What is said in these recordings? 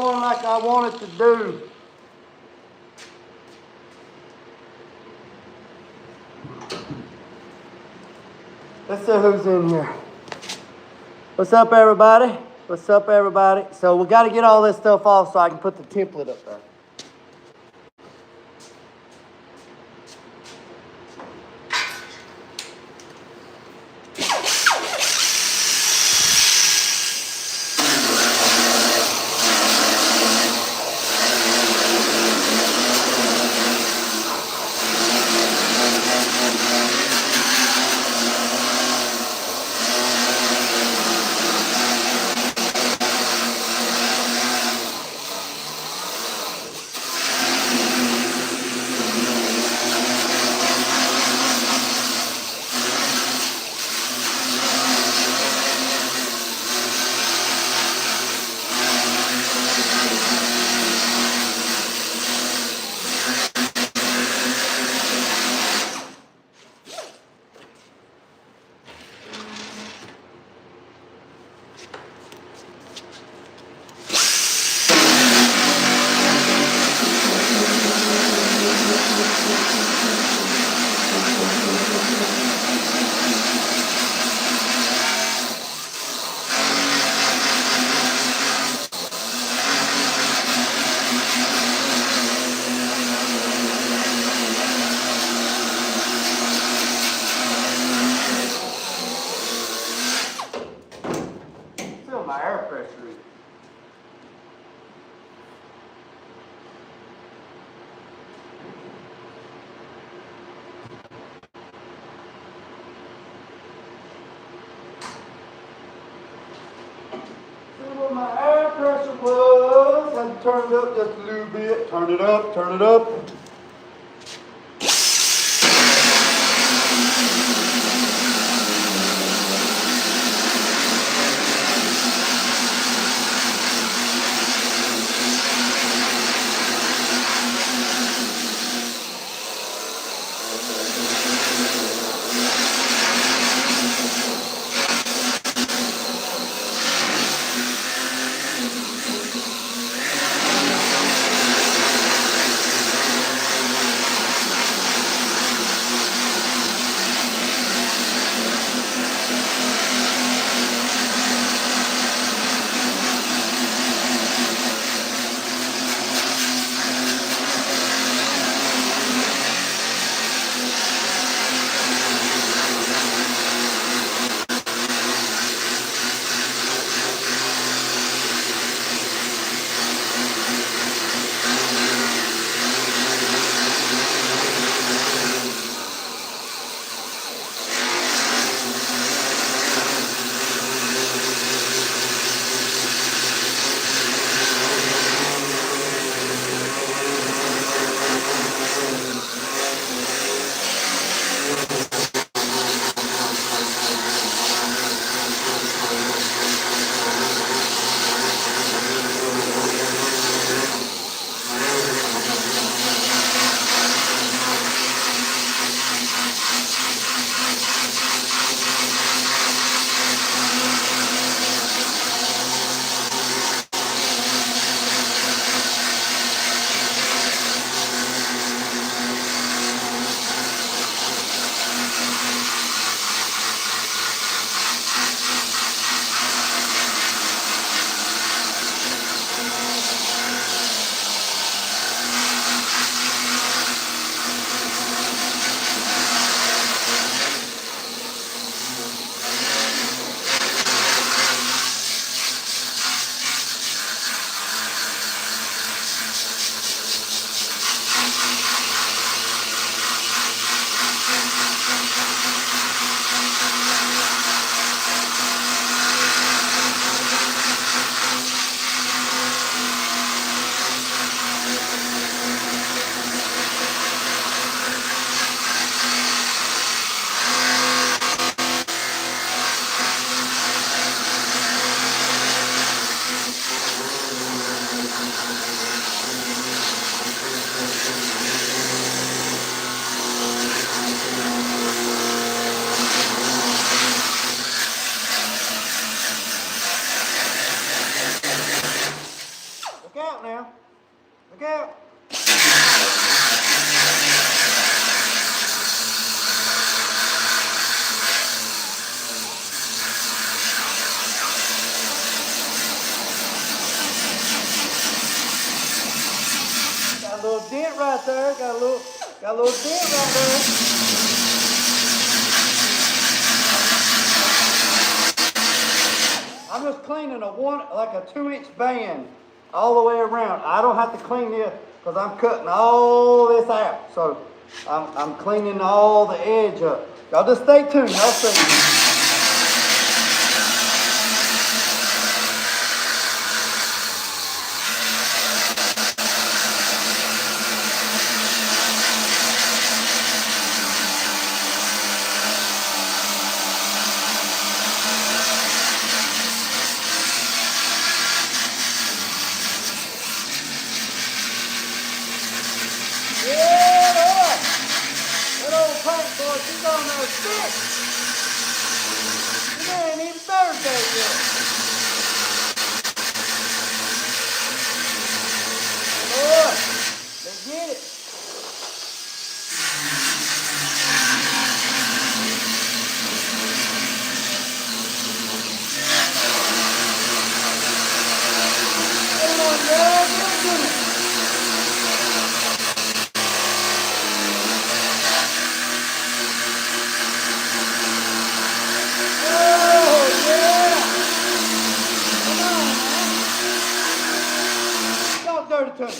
going like I want it to do. Let's see who's in here. What's up, everybody? What's up, everybody? So we got to get all this stuff off so I can put the template up there. My air pressure is. See what my air pressure was. I turned it up just a little bit. Turn it up, turn it up. Look out. Got a little dent right there. Got a little dent right there. I'm just cleaning a 2-inch band all the way around. I don't have to clean this because I'm cutting all this out. So I'm cleaning all the edge up. Y'all just stay tuned. Y'all see. Yeah, boy. That old paint boy, she's on those sticks. It ain't even Thursday yet. Boy, let's get it. Come on, girl, get to me. Dirty to me.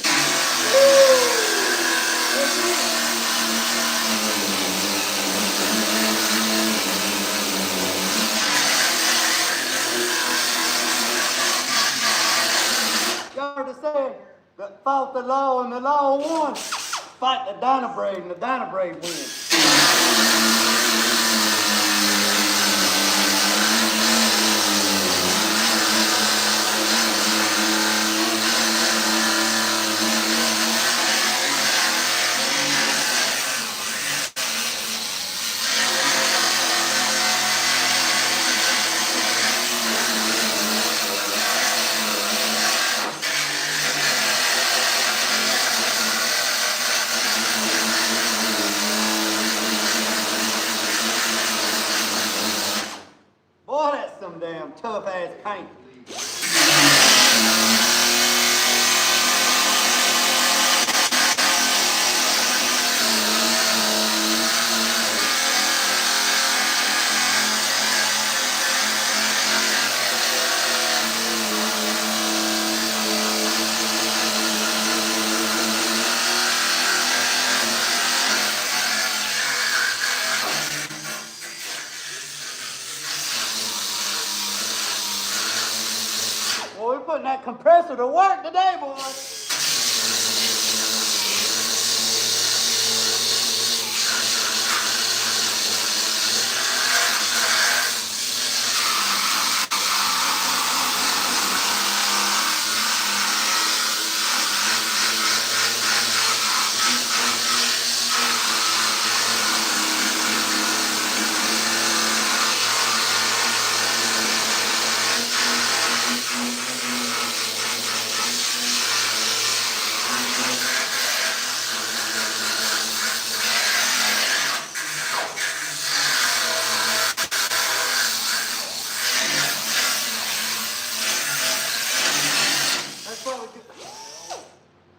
Y'all heard it said that fought the law and the law won. Fight the Dynabrade and the Dynabrade wins. Boy, that's some damn tough-ass paint. Boy, we're putting that compressor to work today, boy.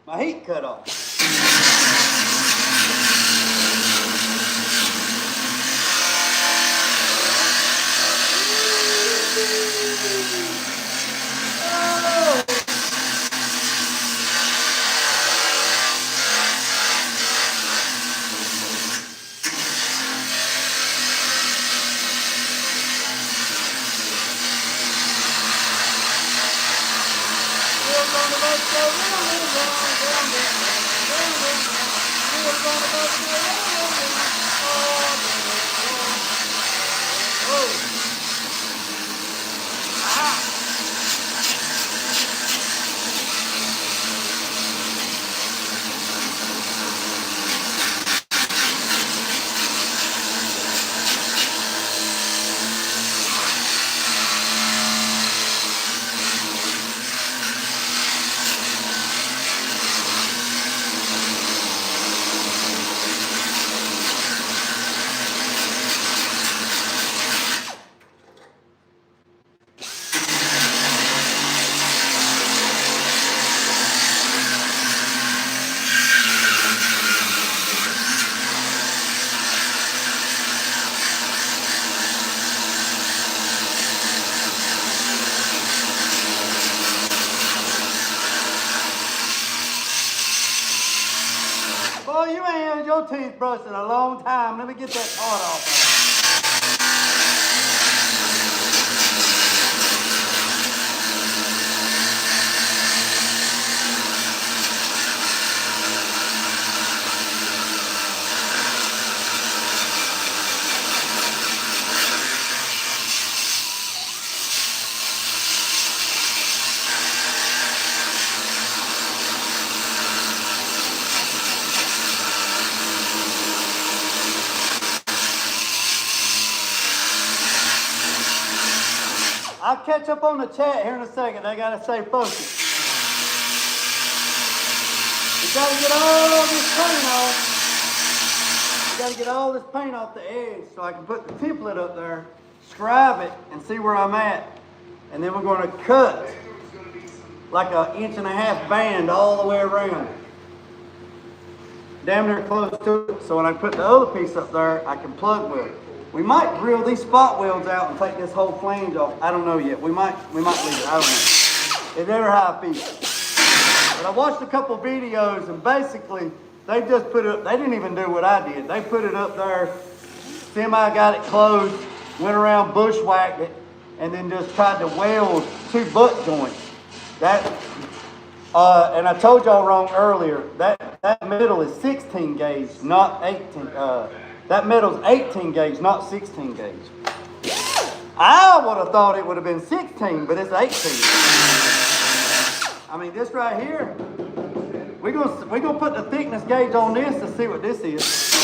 My heat cut off. We're gonna make the real Boy, you ain't had your teeth brushed in a long time. Let me get that part off. I'll catch up on the chat here in a second. I gotta stay focused. We gotta get all this paint off. We gotta get all this paint off the edge so I can put the template up there, scribe it, and see where I'm at. And then we're gonna cut like an 1.5 inch band all the way around. Damn near close to it. So when I put the other piece up there, I can plug with it. We might drill these spot welds out and take this whole flange off. I don't know yet. We might leave it. I don't know. It's never how I feel. But I watched a couple videos and basically they just put it up. They didn't even do what I did. They put it up there. Semi got it closed, went around bushwhacked it, and then just tried to weld 2 butt joints. And I told y'all wrong earlier. That metal is 16 gauge, not 18. That metal's 18 gauge, not 16 gauge. I would have thought it would have been 16, but it's 18. I mean, this right here, we're gonna put the thickness gauge on this to see what this is.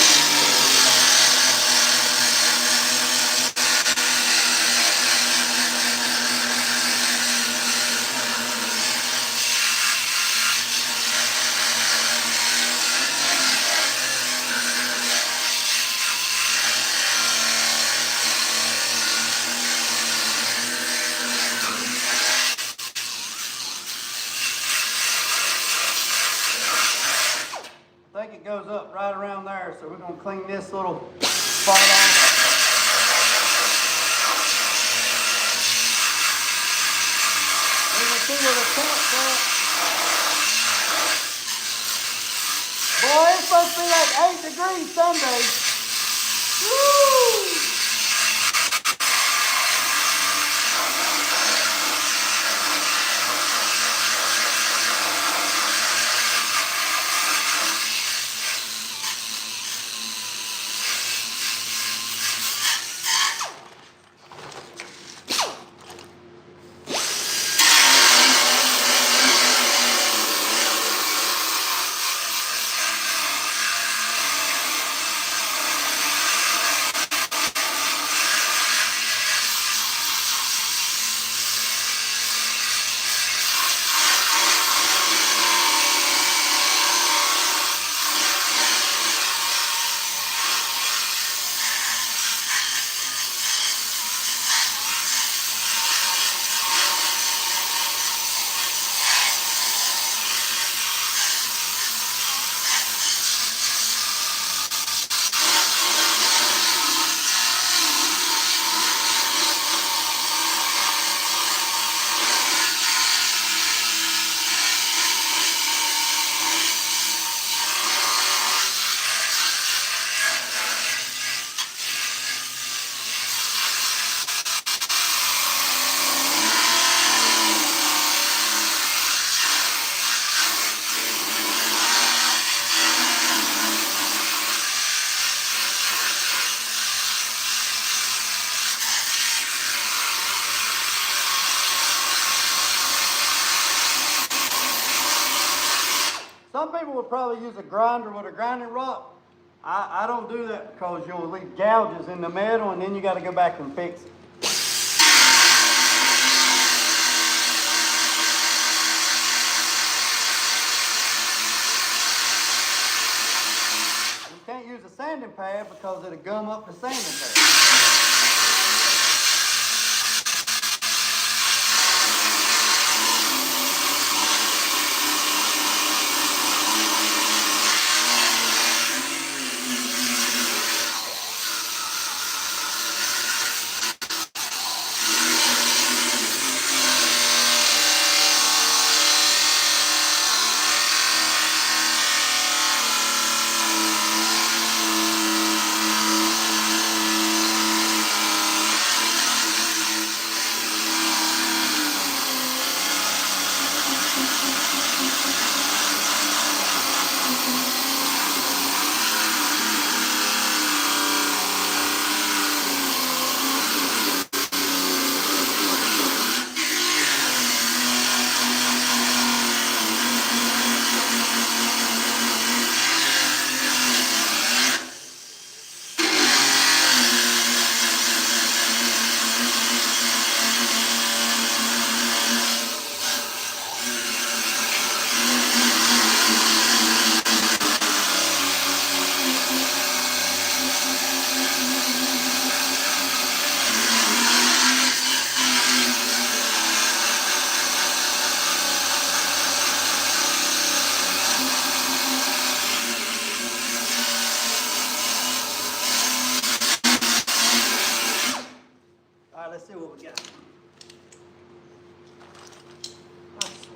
I think it goes up right around there, so we're going to clean this little spot off. We can see where the tamp's at. Boy, it's supposed to be like 8 degrees Sunday. Woo! Some people would probably use a grinder with a grinding rock. I don't do that because you'll leave gouges in the metal and then you got to go back and fix it. You can't use a sanding pad because it'll gum up the sanding pad.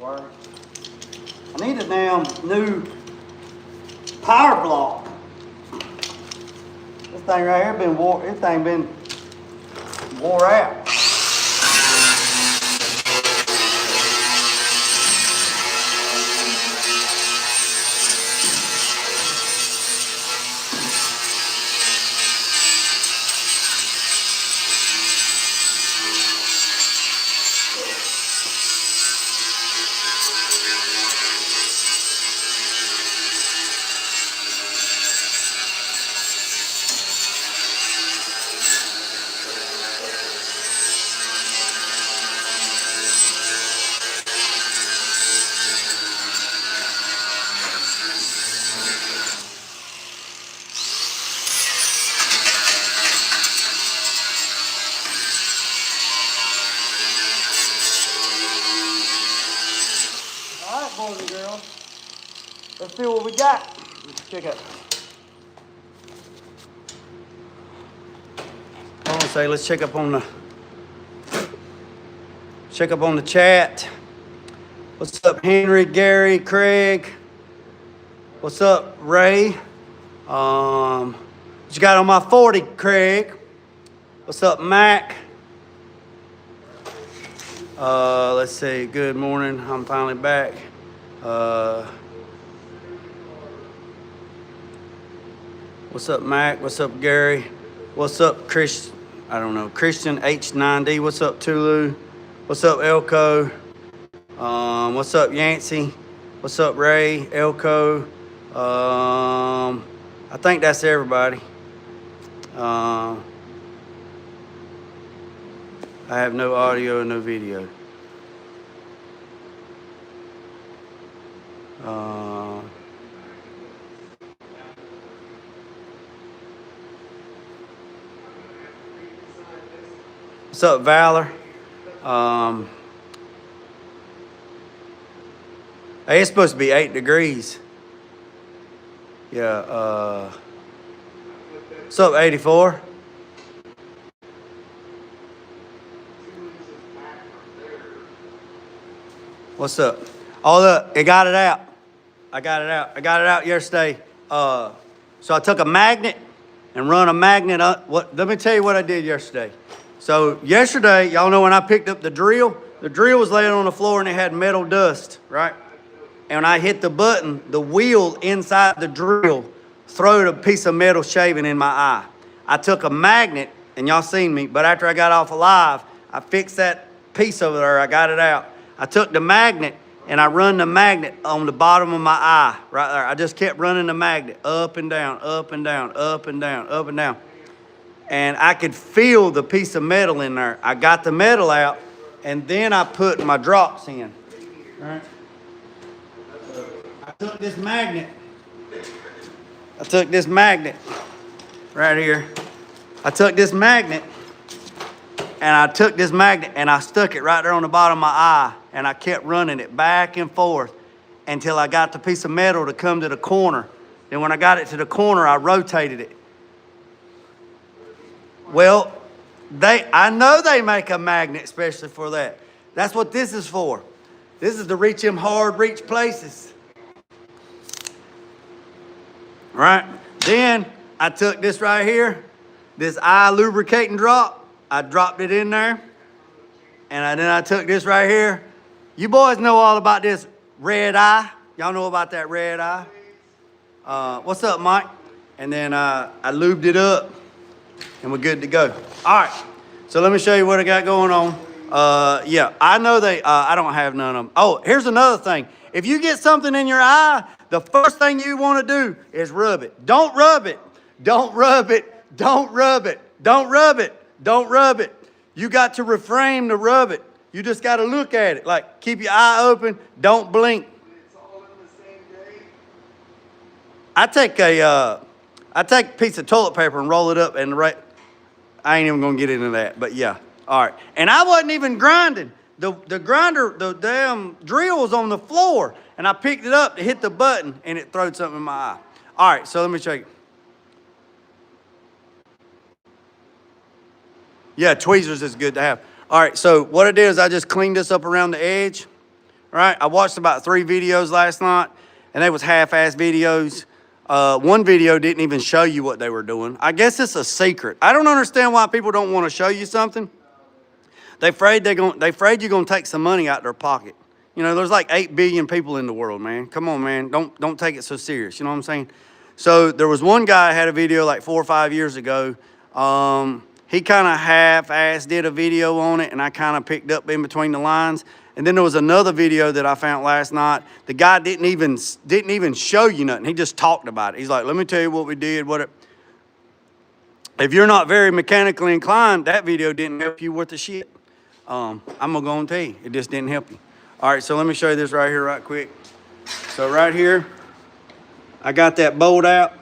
work. I need a damn new power block. This thing right here been wore. This thing been wore out. Boys and girls, let's see what we got. Let's check out. I want to say let's check up on the chat. What's up, Henry, Gary, Craig? What's up, Ray? What you got on my 40, Craig? What's up, Mac? Let's see. Good morning. I'm finally back. What's up, Mac? What's up, Gary? What's up, Chris? I don't know. Christian H9D. What's up, Tulu? What's up, Elko? What's up, Yancey? What's up, Ray? Elko? I think that's everybody. I have no audio and no video. What's up, Valor? Hey, it's supposed to be 8 degrees. Yeah, what's up, 84? What's up? Oh, look, I got it out. I got it out yesterday. So I took a magnet and run a magnet up. Let me tell you what I did yesterday. So yesterday, y'all know when I picked up the drill was laying on the floor and it had metal dust, right? And when I hit the button, the wheel inside the drill throwed a piece of metal shaving in my eye. I took a magnet, and y'all seen me, but after I got off alive, I fixed that piece over there. I got it out. I took the magnet and I run the magnet on the bottom of my eye right there. I just kept running the magnet up and down, up and down, up and down, up and down. And I could feel the piece of metal in there. I got the metal out and then I put my drops in. All right. I took this magnet right here. I took this magnet and I stuck it right there on the bottom of my eye, and I kept running it back and forth until I got the piece of metal to come to the corner. Then when I got it to the corner, I rotated it. Well, I know they make a magnet especially for that. That's what this is for. This is to reach them hard reach places. Right? Then I took this right here, this eye lubricating drop. I dropped it in there. And then I took this right here. You boys know all about this red eye. Y'all know about that red eye? What's up, Mike? And then I lubed it up and we're good to go. All right. So let me show you what I got going on. Yeah, I know I don't have none of them. Oh, here's another thing. If you get something in your eye, the first thing you want to do is rub it. Don't rub it. Don't rub it. Don't rub it. Don't rub it. Don't rub it. You got to refrain to rub it. You just got to look at it. Like, keep your eye open. Don't blink. It's all in the same day. I take a piece of toilet paper and roll it up and I ain't even going to get into that, but yeah. All right. And I wasn't even grinding. The grinder, the damn drill was on the floor, and I picked it up to hit the button, and it throwed something in my eye. All right, so let me show you. Yeah, tweezers is good to have. All right, so what I did is I just cleaned this up around the edge, right? I watched about 3 videos last night, and they was half-ass videos. One video didn't even show you what they were doing. I guess it's a secret. I don't understand why people don't want to show you something. They afraid you're gonna take some money out their pocket. You know, there's like 8 billion people in the world, man. Come on, man. Don't take it so serious. You know what I'm saying? So there was one guy had a video like 4 or 5 years ago. He kind of half-assed did a video on it, and I kind of picked up in between the lines. And then there was another video that I found last night. The guy didn't even show you nothing. He just talked about it. He's like, let me tell you what we did. If you're not very mechanically inclined, that video didn't help you worth a shit. I'm gonna go and tell you, it just didn't help you. All right, so let me show you this right here right quick. So right here, I got that bolt out.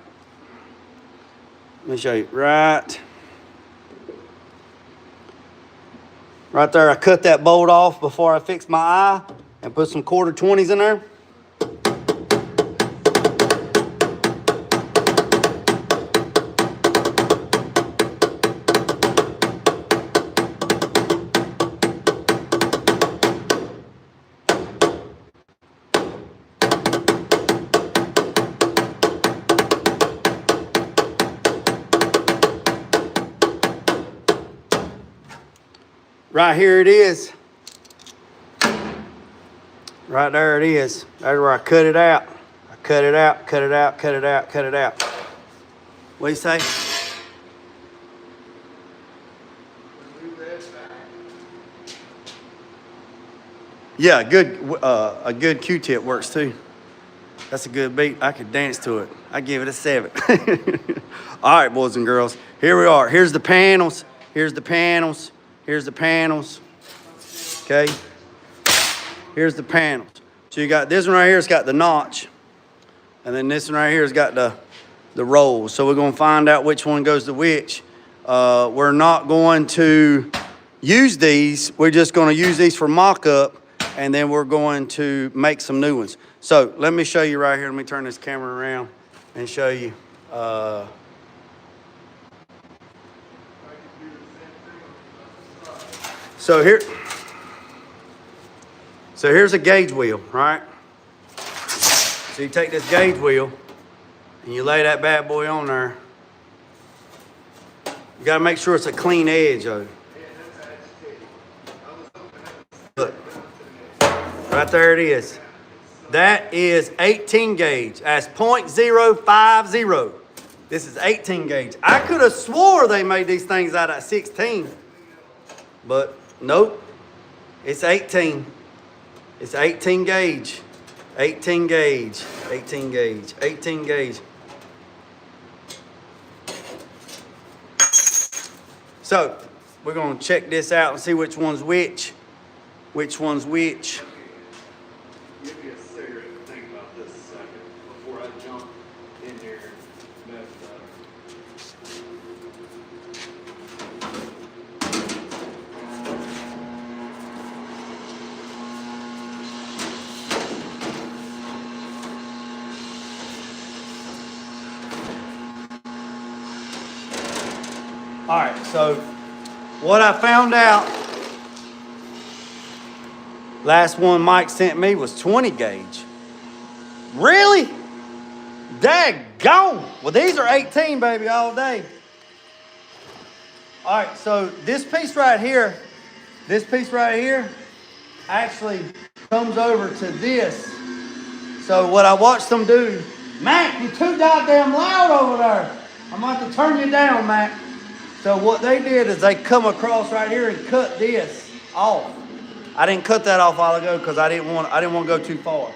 Let me show you, right there, I cut that bolt off before I fixed my eye and put some 1/4-20s in there. Right here it is. Right there it is. That's where I cut it out. I cut it out, cut it out, cut it out, cut it out. What do you say? Yeah, a good Q-tip works too. That's a good beat. I could dance to it. I give it a 7. All right, boys and girls. Here we are. Here's the panels. Here's the panels. Here's the panels, okay? Here's the panels. So you got this one right here, it's got the notch. And then this one right here has got the rolls. So we're gonna find out which one goes to which. We're not going to use these. We're just gonna use these for mock-up, and then we're going to make some new ones. So let me show you right here. Let me turn this camera around and show you. So here's a gauge wheel, right? So you take this gauge wheel and you lay that bad boy on there. You gotta make sure it's a clean edge, though. Look, right there it is. That is 18 gauge. That's .050. This is 18 gauge. I could have swore they made these things out of 16, but nope, it's 18. It's 18 gauge. 18 gauge. 18 gauge. 18 gauge. So, we're going to check this out and see which one's which. Which one's which. Give me a cigarette and think about this a second before I jump in there and mess it up. All right, so what I found out, last one Mike sent me was 20 gauge. Really? Daggone. Well, these are 18, baby, all day. All right, so this piece right here actually comes over to this. So what I watched them do, Mac, you're too goddamn loud over there. I'm about to turn you down, Mac. So what they did is they come across right here and cut this off. I didn't cut that off a while ago because I didn't want to go too far.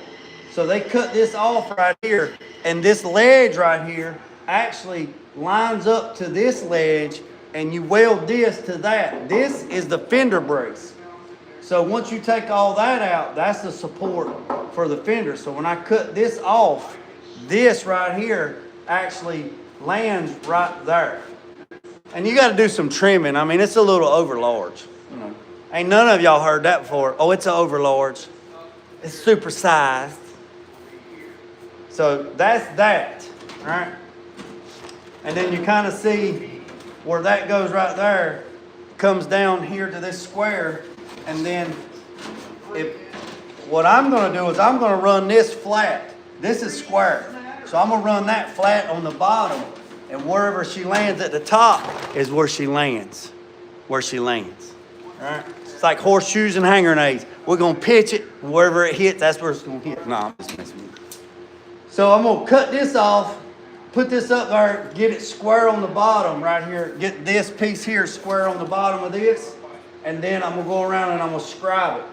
So they cut this off right here, and this ledge right here actually lines up to this ledge, and you weld this to that. This is the fender brace. So once you take all that out, that's the support for the fender. So when I cut this off, this right here actually lands right there. And you got to do some trimming. I mean, it's a little overlarge. You know, ain't none of y'all heard that before. Oh, it's an overlarge. It's supersized. So that's that, all right? And then you kind of see where that goes right there, comes down here to this square, and then what I'm gonna do is I'm gonna run this flat. This is square. So I'm gonna run that flat on the bottom, and wherever she lands at the top is where she lands. Where she lands. All right? It's like horseshoes and hand grenades. We're gonna pitch it, and wherever it hits, that's where it's gonna hit. No, I'm just messing with you. So I'm gonna cut this off, put this up there, get it square on the bottom right here. Get this piece here square on the bottom of this, and then I'm gonna go around and I'm gonna scribe it.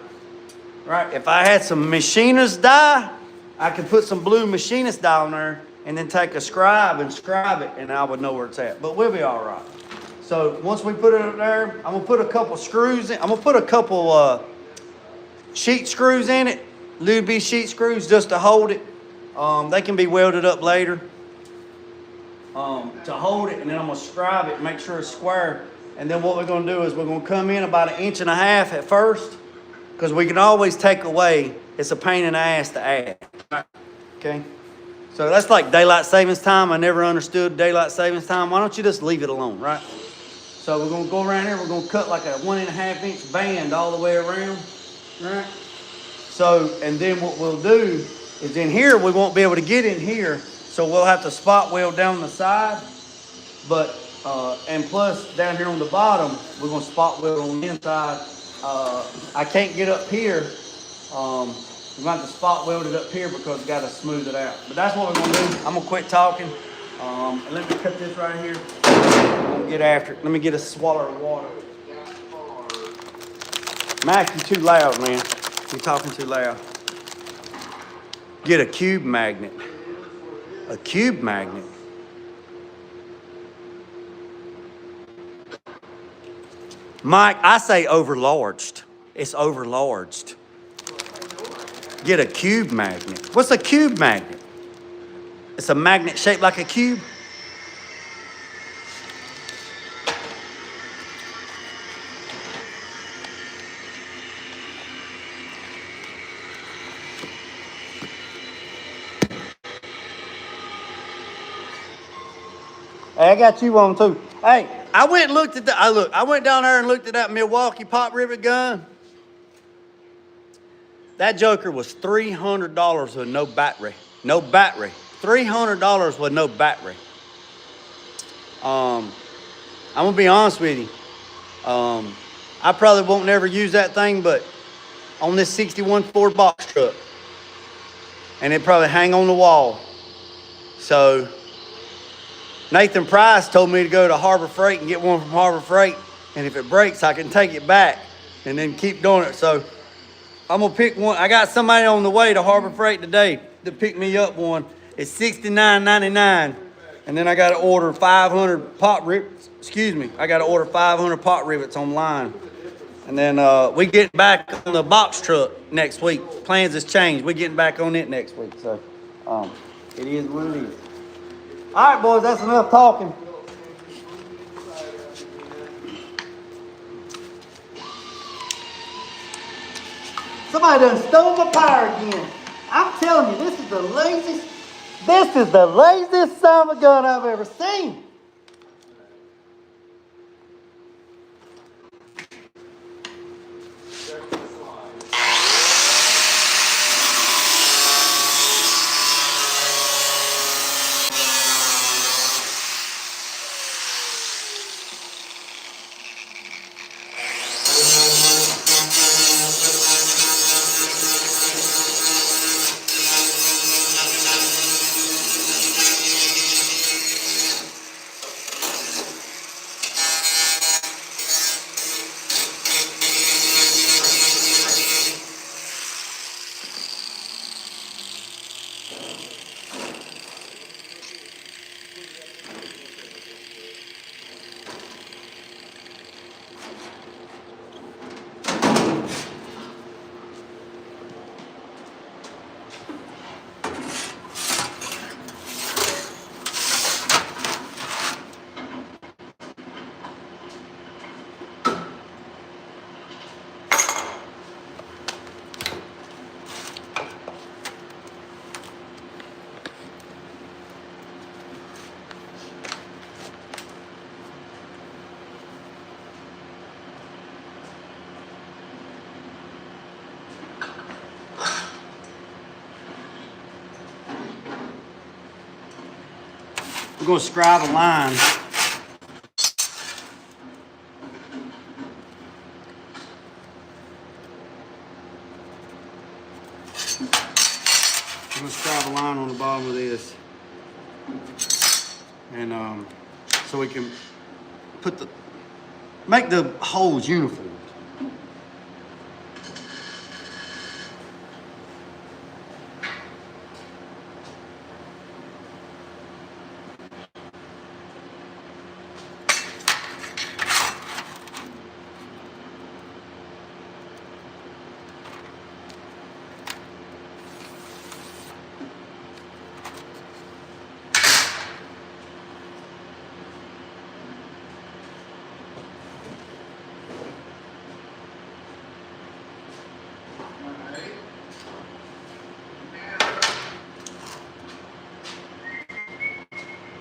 Right? If I had some machinist dye, I could put some blue machinist dye on there, and then take a scribe and scribe it, and I would know where it's at. But we'll be all right. So once we put it up there, I'm gonna put a couple screws in. I'm gonna put a couple sheet screws in it, lube sheet screws just to hold it. They can be welded up later to hold it, and then I'm gonna scribe it and make sure it's square. And then what we're gonna do is we're gonna come in about 1.5 inches at first, because we can always take away. It's a pain in the ass to add. Okay? So that's like daylight savings time. I never understood daylight savings time. Why don't you just leave it alone, right? So we're gonna go around here. We're gonna cut like a 1.5 inch band all the way around, right? So, and then what we'll do is in here, we won't be able to get in here. So we'll have to spot weld down the side. But, and plus down here on the bottom, we're gonna spot weld on the inside. I can't get up here. We're going to have to spot weld it up here because we got to smooth it out. But that's what we're going to do. I'm going to quit talking. And let me cut this right here. I'm going to get after it. Let me get a swallow of water. Mac, you're too loud, man. You're talking too loud. Get a cube magnet. A cube magnet. Mike, I say overlarged. It's overlarged. Get a cube magnet. What's a cube magnet? It's a magnet shaped like a cube. Hey, I got you one too. Hey, I went and looked at the. I went down there and looked at that Milwaukee pop rivet gun. That joker was $300 with no battery. No battery. $300 with no battery. I'm gonna be honest with you. I probably won't never use that thing, but on this 61 Ford box truck, and it probably hang on the wall. So Nathan Price told me to go to Harbor Freight and get one from Harbor Freight, and if it breaks, I can take it back and then keep doing it. So I'm gonna pick one. I got somebody on the way to Harbor Freight today to pick me up one. It's $69.99, and then I got to order 500 pot rivets. Excuse me, I got to order 500 pot rivets online, and then we get back on the box truck next week. Plans has changed. We getting back on it next week, so it is what it is. All right, boys, that's enough talking. Somebody done stole my power again. I'm telling you, this is the laziest son of a gun I've ever seen. We're going to scribe a line. I'm going to scribe a line on the bottom of this. And so we can make the holes uniform.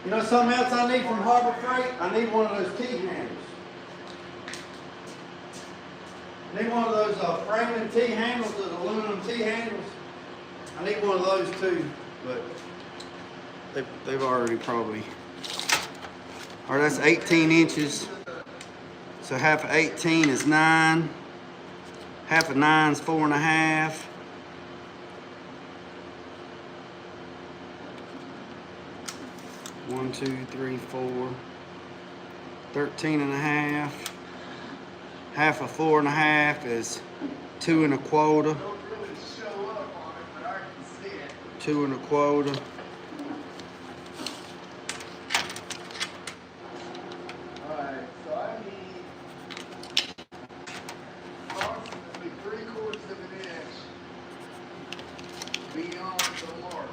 You know something else I need from Harbor Freight? I need one of those T-handles. I need one of those fragment T-handles, those aluminum T-handles. I need one of those too, but they've already probably. All right, that's 18 inches. So half of 18 is 9. Half of 9 is 4.5. One, 2, 3, 4. 13.5. Half of 4.5 is 2 1/4. Don't really show up on it, but I can see it. 2 1/4. Alright, so I need approximately 3/4 of an inch beyond the mark.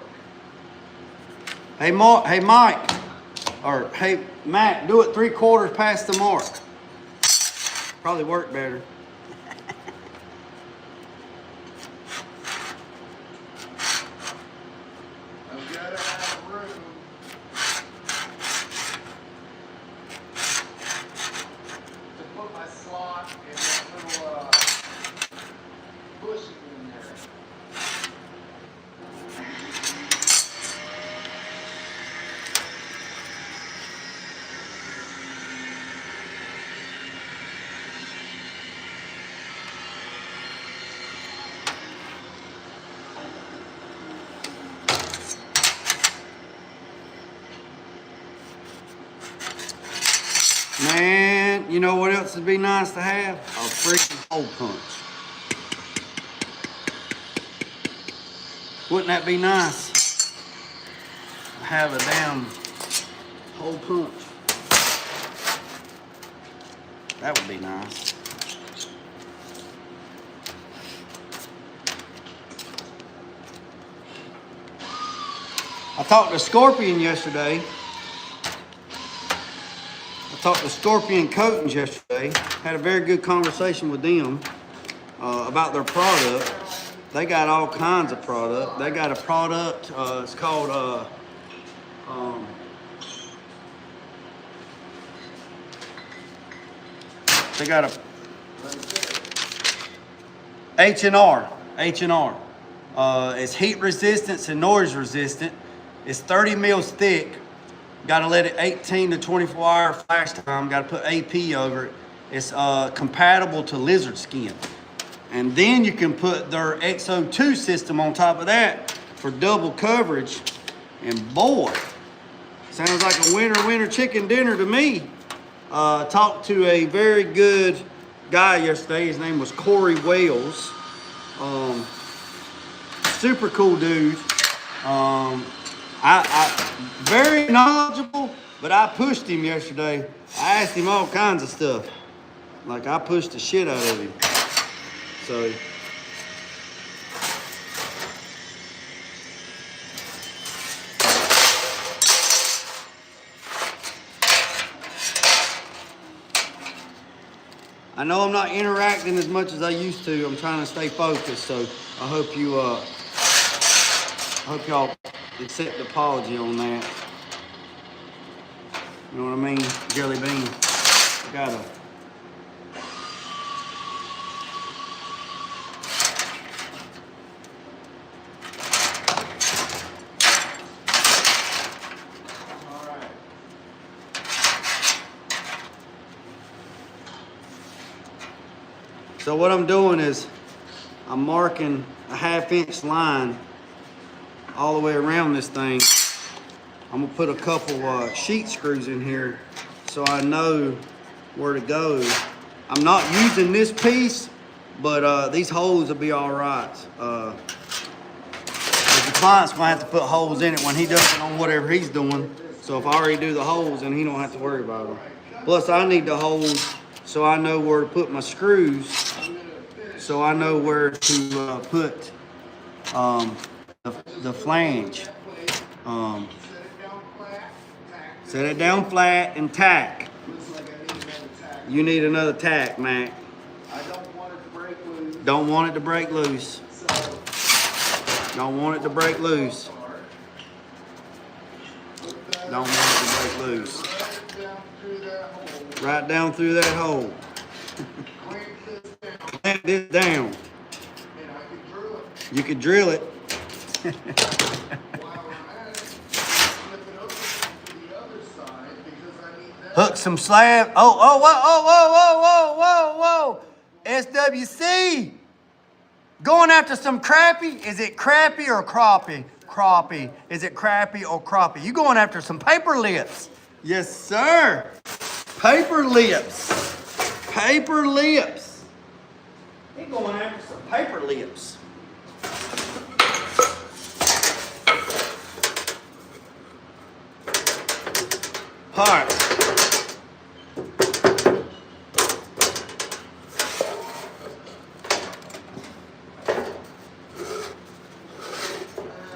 Hey Mike, or hey Matt, do it 3/4 past the mark. Probably work better. I've got to have room to put my slot and that little bushing in there. Man, you know what else would be nice to have? A freaking hole punch. Wouldn't that be nice? Have a damn hole punch. That would be nice. I talked to Scorpion yesterday. Talked to Scorpion Coatings yesterday. Had a very good conversation with them about their product. They got all kinds of product. They got a product, it's called they got a H&R. It's heat resistant and noise resistant. It's 30 mils thick. Got to let it 18 to 24 hour flash time. Got to put AP over it. It's compatible to lizard skin. And then you can put their XO2 system on top of that for double coverage. And boy, sounds like a winter chicken dinner to me. Talked to a very good guy yesterday. His name was Corey Wales. Super cool dude. I very knowledgeable, but I pushed him yesterday. I asked him all kinds of stuff. Like I pushed the shit out of him. So I know I'm not interacting as much as I used to. I'm trying to stay focused, so I hope y'all accept the apology on that. You know what I mean? Jelly bean. Gotta. Alright. So what I'm doing is I'm marking a 1/2 inch line all the way around this thing. I'm gonna put a couple sheet screws in here so I know where to go. I'm not using this piece, but these holes will be all right. The client's gonna have to put holes in it when he does it on whatever he's doing. So if I already do the holes, then he don't have to worry about them. Plus I need the holes so I know where to put my screws, so I know where to put the flange. Set it down flat and tack. You need another tack, Mac. I don't want it to break loose. Don't want it to break loose. Don't want it to break loose. Don't want it to break loose. Right down through that hole. Clamp this down. You could drill it. Hook some slab. Oh, whoa. SWC. Going after some crappie? Is it crappie or crappie? Crappie. Is it crappie or crappie? You going after some paper lips? Yes, sir. Paper lips. Paper lips. He going after some paper lips. All right.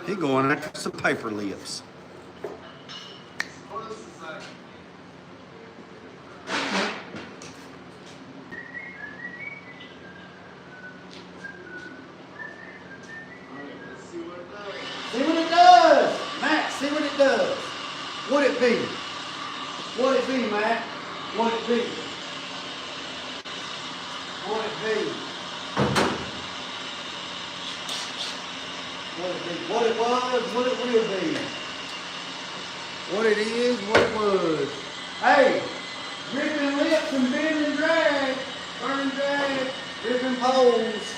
He going after some paper lips. See what it does, Matt. See what it does. What it be? What it be, Matt? What it be? What it be? What it be? What it was, what it will be. What it is, what it was. Hey, ripping lips and bend and drag, burn and drag, ripping poles.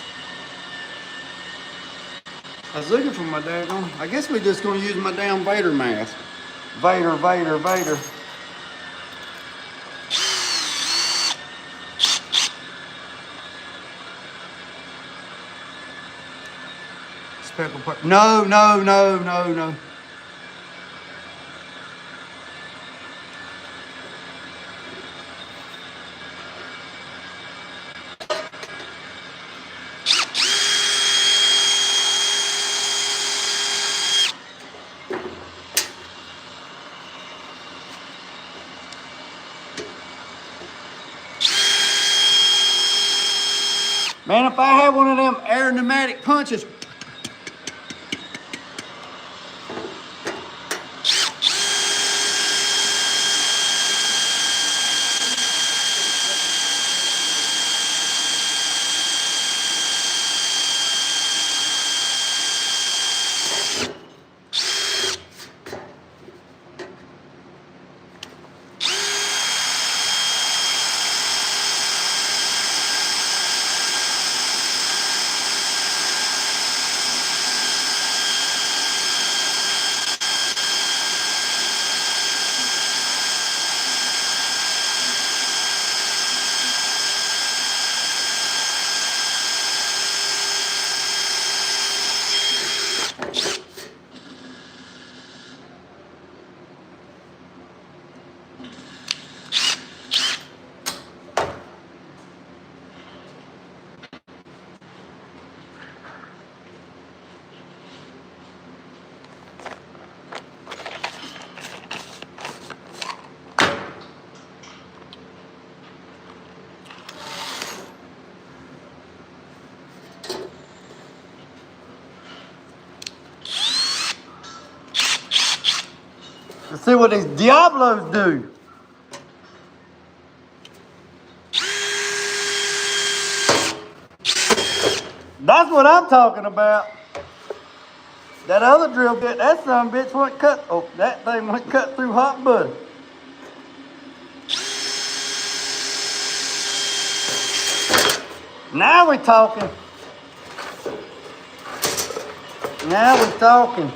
I was looking for my daggone. I guess we're just gonna use my damn Vader mask. Vader. Speckle part. No. Man, if I had one of them air pneumatic punches. Let's see what these Diablos do. That's what I'm talking about. That other drill bit, that son of a bitch went cut. Oh, that thing went cut through hot butter. Now we're talking. Now we're talking.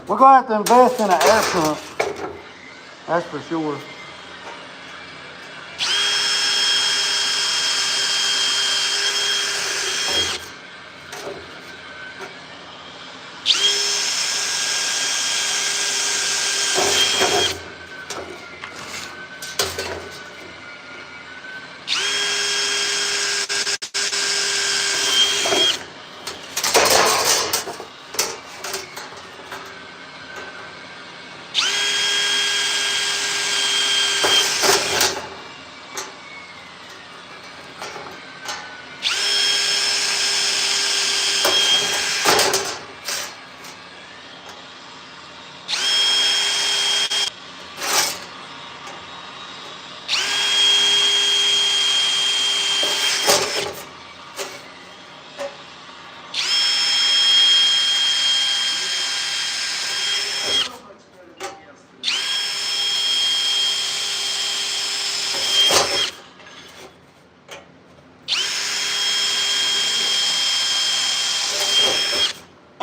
We're going to have to invest in an air pump. That's for sure.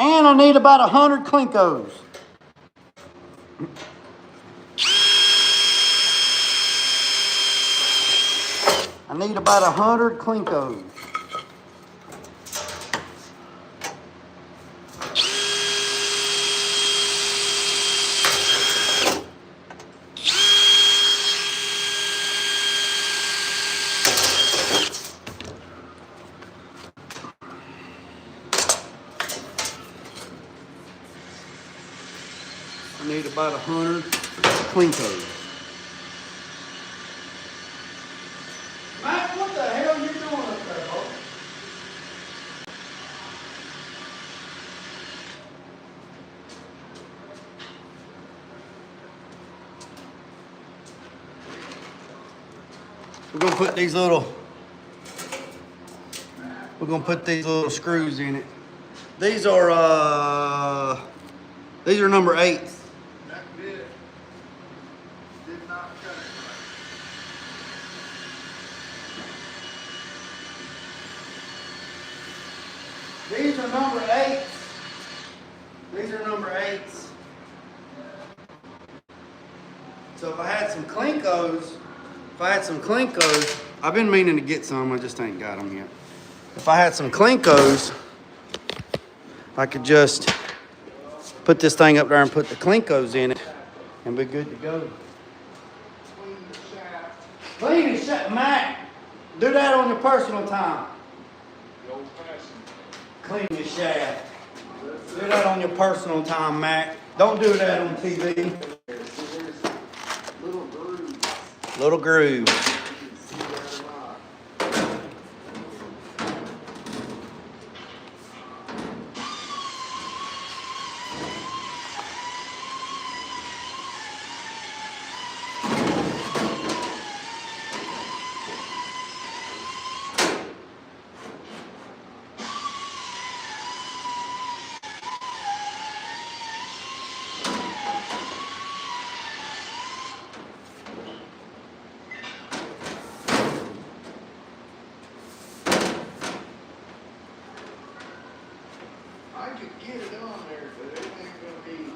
And I need about 100 Klinkos. I need about 100 Klinkos. I need about 100 Klinkos. Matt, what the hell you doing up there, bro? We're gonna put these little screws in it. These are number 8. That bit did not cut it right. These are number 8s. These are number 8s. So if I had some Klinkos, I've been meaning to get some, I just ain't got them yet. If I had some Klinkos, I could just put this thing up there and put the Klinkos in it and be good to go. Clean the shaft. Clean the shaft, Matt. Do that on your personal time. The old fashioned. Clean your shaft. Do that on your personal time, Mac. Don't do that on TV. There's little grooves. Little groove. You can see that a lot. I could get it on there, but it ain't gonna be.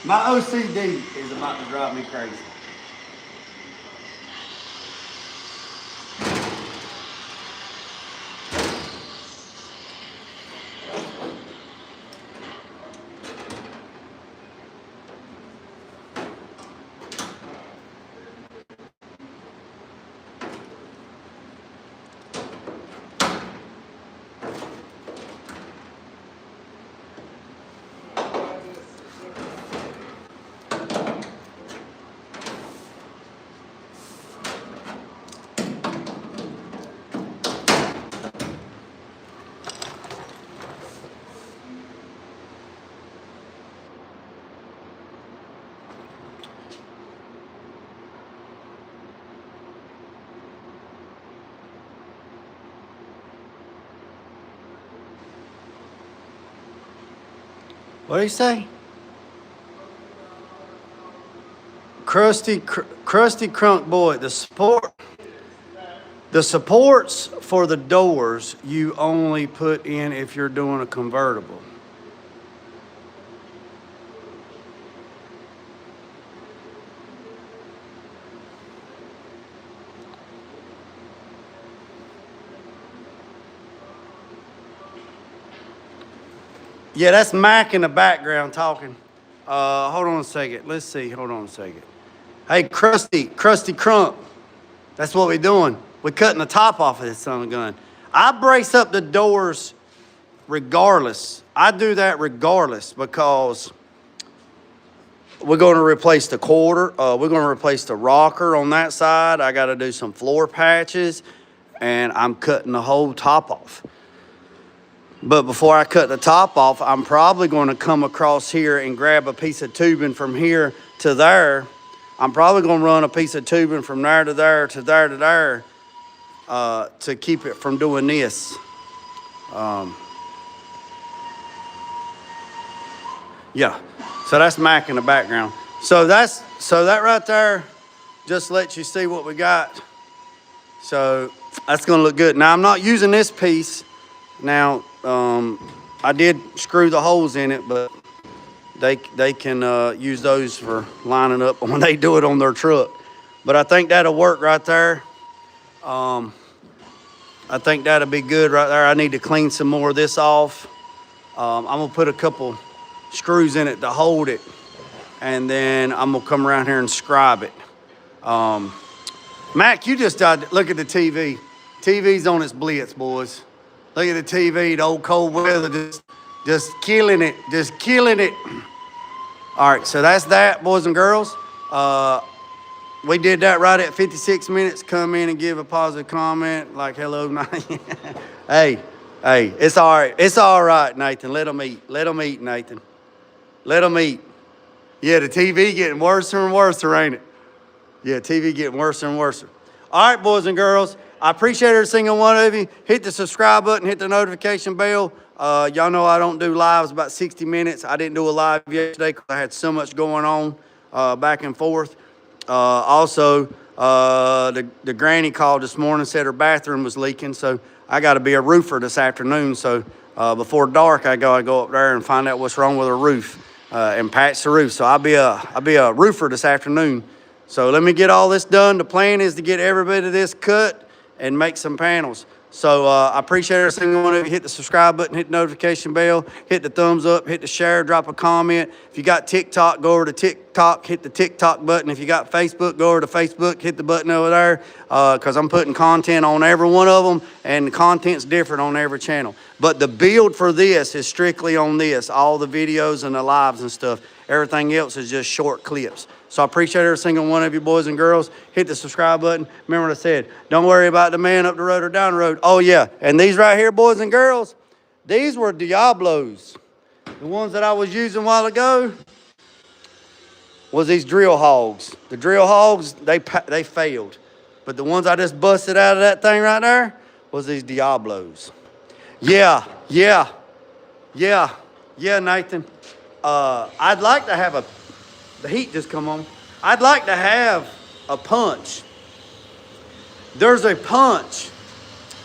My OCD is about to drive me crazy. What did he say? Crusty Crunk Boy, the supports for the doors you only put in if you're doing a convertible. Yeah, that's Mac in the background talking. Hold on a second. Let's see. Hold on a second. Hey, Crusty Crunk. That's what we're doing. We're cutting the top off of this son of a gun. I brace up the doors regardless. I do that regardless because we're going to replace the quarter. We're going to replace the rocker on that side. I got to do some floor patches, and I'm cutting the whole top off. But before I cut the top off, I'm probably going to come across here and grab a piece of tubing from here to there. I'm probably going to run a piece of tubing from there to there to there to there to keep it from doing this. Yeah, so that's Mac in the background. So that right there just lets you see what we got. So that's going to look good. Now I'm not using this piece. Now, I did screw the holes in it, but they can use those for lining up when they do it on their truck. But I think that'll work right there. I think that'll be good right there. I need to clean some more of this off. I'm gonna put a couple screws in it to hold it, and then I'm gonna come around here and scribe it. Mac, you just look at the TV. TV's on its blitz, boys. Look at the TV, the old cold weather, just killing it, just killing it. All right, so that's that, boys and girls. We did that right at 56 minutes. Come in and give a positive comment, like hello, hey, it's all right. It's all right, Nathan. Let them eat. Let them eat, Nathan. Let them eat. Yeah, the TV getting worse and worse, ain't it? Yeah, TV getting worse and worse. All right, boys and girls. I appreciate every single one of you. Hit the subscribe button, hit the notification bell. Y'all know I don't do lives about 60 minutes. I didn't do a live yesterday because I had so much going on back and forth. Also, the granny called this morning, said her bathroom was leaking, so I got to be a roofer this afternoon. So before dark, I go up there and find out what's wrong with her roof and patch the roof. So I'll be a roofer this afternoon. So let me get all this done. The plan is to get every bit of this cut and make some panels. So I appreciate every single one of you. Hit the subscribe button, hit the notification bell, hit the thumbs up, hit the share, drop a comment. If you got TikTok, go over to TikTok, hit the TikTok button. If you got Facebook, go over to Facebook, hit the button over there, because I'm putting content on every one of them, and the content's different on every channel. But the build for this is strictly on this, all the videos and the lives and stuff. Everything else is just short clips. So I appreciate every single one of you, boys and girls. Hit the subscribe button. Remember what I said, don't worry about the man up the road or down the road. Oh, yeah, and these right here, boys and girls, these were Diablos. The ones that I was using a while ago was these drill hogs. The drill hogs, they failed. But the ones I just busted out of that thing right there was these Diablos. Yeah, Nathan. I'd like to have the heat just come on. I'd like to have a punch. There's a punch.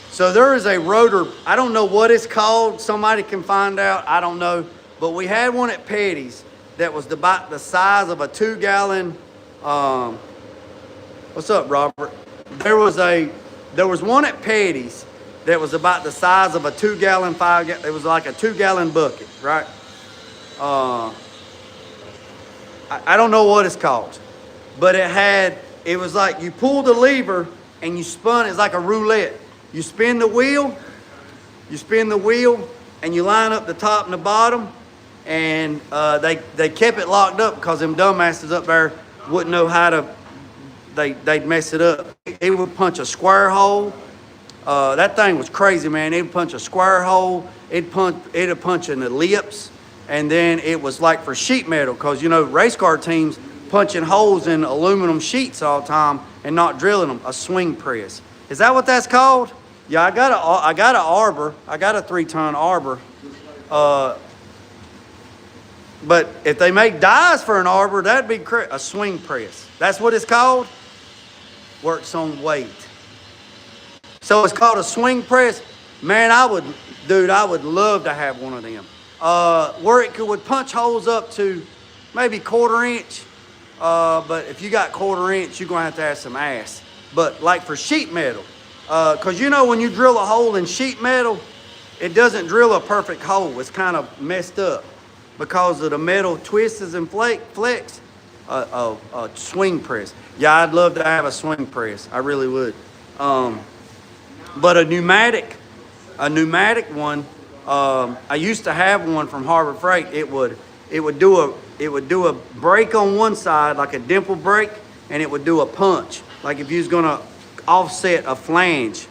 So there is a rotor. I don't know what it's called. Somebody can find out. I don't know. But we had one at Petty's. that was about the size of a 2-gallon, what's up, Robert? There was one at Petty's that was about the size of a 2-gallon, it was like a 2-gallon bucket, right? I don't know what it's called, but it was like you pulled the lever and you spun, it's like a roulette. You spin the wheel, and you line up the top and the bottom, and they kept it locked up because them dumbasses up there wouldn't know how to, they'd mess it up. It would punch a square hole. That thing was crazy, man. It'd punch a square hole, it'd punch an ellipse, and then it was like for sheet metal, because you know race car teams punching holes in aluminum sheets all the time and not drilling them. A swing press. Is that what that's called? Yeah, I got an arbor. I got a 3-ton arbor. But if they make dies for an arbor, that'd be a swing press. That's what it's called. Works on weight. So it's called a swing press. Man, I would love to have one of them. Where it would punch holes up to maybe 1/4 inch. But if you got 1/4 inch, you're gonna have to have some ass. But like for sheet metal, cause you know when you drill a hole in sheet metal, it doesn't drill a perfect hole. It's kind of messed up because of the metal twists and flex. A swing press. Yeah, I'd love to have a swing press. I really would. But a pneumatic one. I used to have one from Harbor Freight. It would do a break on one side, like a dimple break, and it would do a punch. Like if you was gonna offset a flange,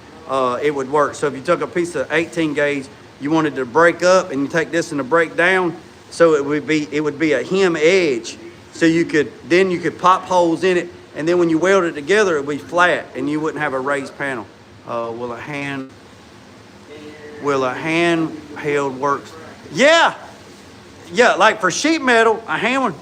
it would work. So if you took a piece of 18 gauge, you wanted to break up, and you take this and to break down, so it would be a hem edge. So you could pop holes in it, and then when you weld it together, it would be flat, and you wouldn't have a raised panel. Will a handheld works? Yeah, like for sheet metal, a hammer.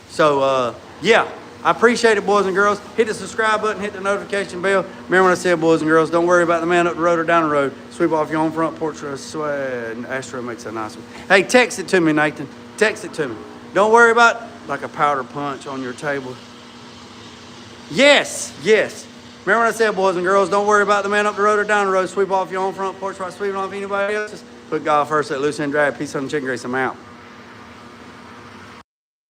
So yeah, I appreciate it, boys and girls. Hit the subscribe button, hit the notification bell. Remember what I said, boys and girls, don't worry about the man up the road or down the road. Sweep off your own front porch. Astro makes a nice one. Hey, text it to me, Nathan. Text it to me. Don't worry about like a powder punch on your table. Yes. Remember what I said, boys and girls, don't worry about the man up the road or down the road. Sweep off your own front porch while sweeping off anybody else's. Put God first, let loose and drag. Peace on the chicken grease. I'm out.